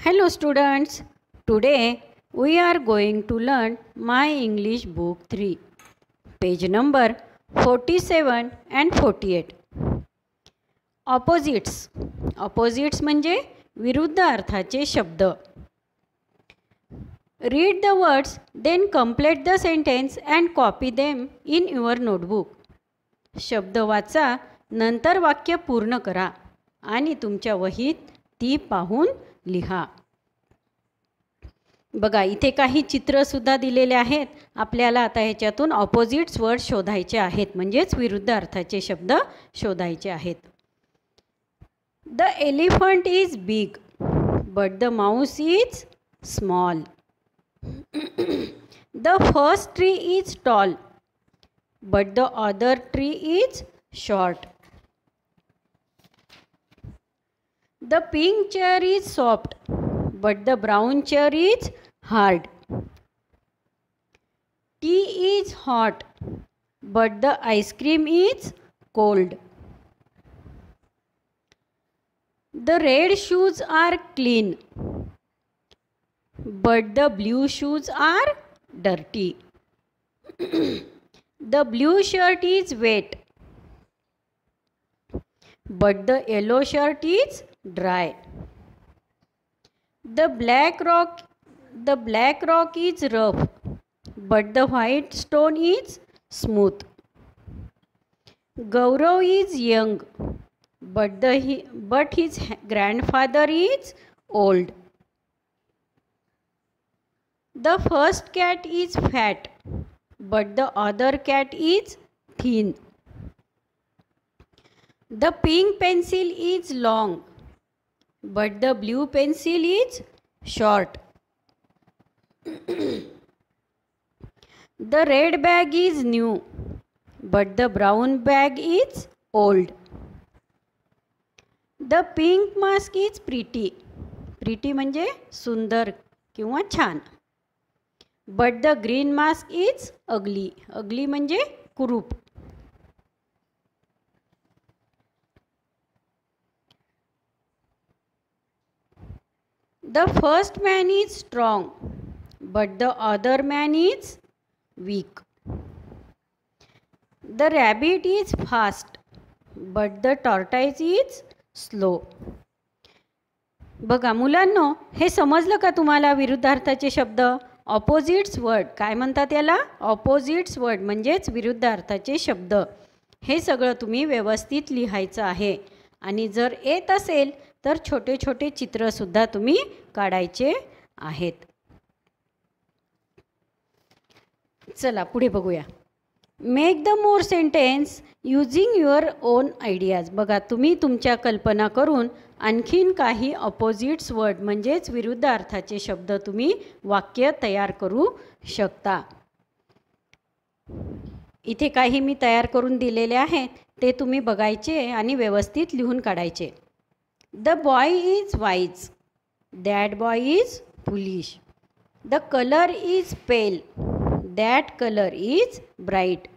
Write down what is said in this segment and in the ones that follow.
Hello students, today we are going to learn My English Book 3, page number 47 and 48. Opposites. Opposites म्हणजे विरुद्ध अर्थाचे शब्द. Read the words, then complete the sentence and copy them in your notebook. शब्द वाचा, नंतर वाक्य पूर्ण करा आणि तुमच्या वहीत ती पाहून लिहा. बघा, इथे काही चित्रसुद्धा दिलेले आहेत. आपल्याला आता ह्याच्यातून ऑपोजिट्स वर्ड शोधायचे आहेत, म्हणजेच विरुद्ध अर्थाचे शब्द शोधायचे आहेत. The elephant is big but the Mouse is small. The first tree is tall but the other tree is short. The pink chair is soft, but the brown chair is hard. Tea is hot, but the ice cream is cold. The red shoes are clean, but the blue shoes are dirty. The blue shirt is wet, but the yellow shirt is dry. The black rock is rough, but the white stone is smooth. Gaurav is young, but his grandfather is old. The first cat is fat, but the other cat is thin. The pink pencil is long, but the blue pencil is short. The red bag is new, but the brown bag is old. The pink mask is pretty. Pretty म्हणजे सुंदर किंवा छान. But the green mask is ugly. Ugly म्हणजे कुरूप. The first man is strong, but the other man is weak. The rabbit is fast, but the tortoise is slow. बघा मुलांनो, हे समजलं का तुम्हाला विरुद्धार्थाचे शब्द? ऑपोजिट्स वर्ड काय म्हणतात याला? ऑपोजिट्स वर्ड म्हणजेच विरुद्ध अर्थाचे शब्द. हे सगळं तुम्ही व्यवस्थित लिहायचं आहे आणि जर येत असेल तर छोटे छोटे चित्रसुद्धा तुम्ही काढायचे आहेत. चला पुढे बघूया. Make the more sentence using your own ideas. बघा, तुम्ही तुमच्या कल्पना करून आणखीन काही ऑपोजिट्स वर्ड म्हणजेच विरुद्ध अर्थाचे शब्द तुम्ही वाक्य तयार करू शकता. इथे काही मी तयार करून दिलेले आहेत, ते तुम्ही बघायचे आणि व्यवस्थित लिहून काढायचे. The boy is wise. That boy is foolish. The color is pale. That color is bright.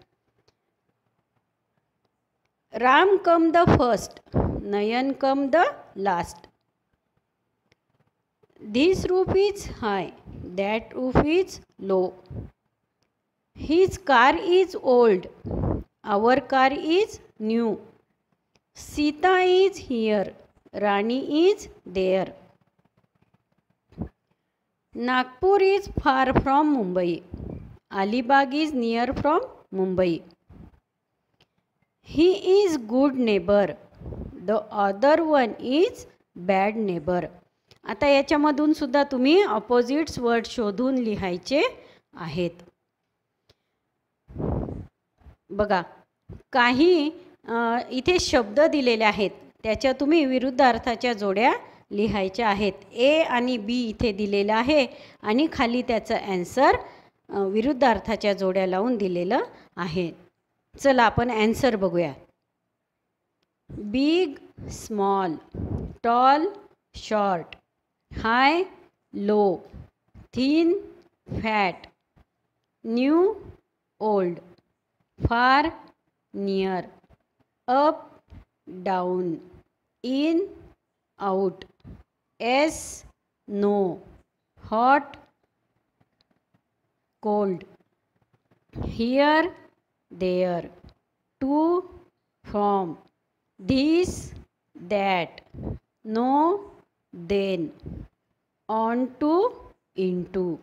Ram come the first. Nayan come the last. This roof is high. That roof is low. His car is old. Our car is new. Sita is here. Rani is there. Nagpur is far from Mumbai. Alibag is near from Mumbai. He is good neighbor. The other one is bad neighbor. आता याच्यामधून सुद्धा तुम्ही opposites word शोधून लिहायचे आहेत. बघा, काही इथे शब्द दिलेले आहेत, त्याच्या तुम्ही विरुद्ध अर्थाच्या जोड्या लिहायच्या आहेत. ए आणि बी इथे दिलेलं आहे आणि खाली त्याचं ॲन्सर विरुद्ध अर्थाच्या जोड्या लावून दिलेलं आहे. चला आपण ॲन्सर बघूया. Big small, tall short, high low, thin fat, new old, far near, up down, in out, yes no, hot, cold, here, there, to, from, this, that, no, then, on to, in to.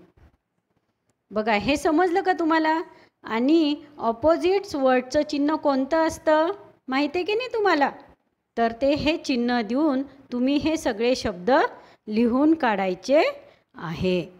बघा, हे समजलं का तुम्हाला? आणि opposites वर्डचं चिन्ह कोणतं असतं माहिती आहे की नाही तुम्हाला? तर ते हे चिन्ह देऊन तुम्ही हे सगळे शब्द लिहून काढायचे आहे.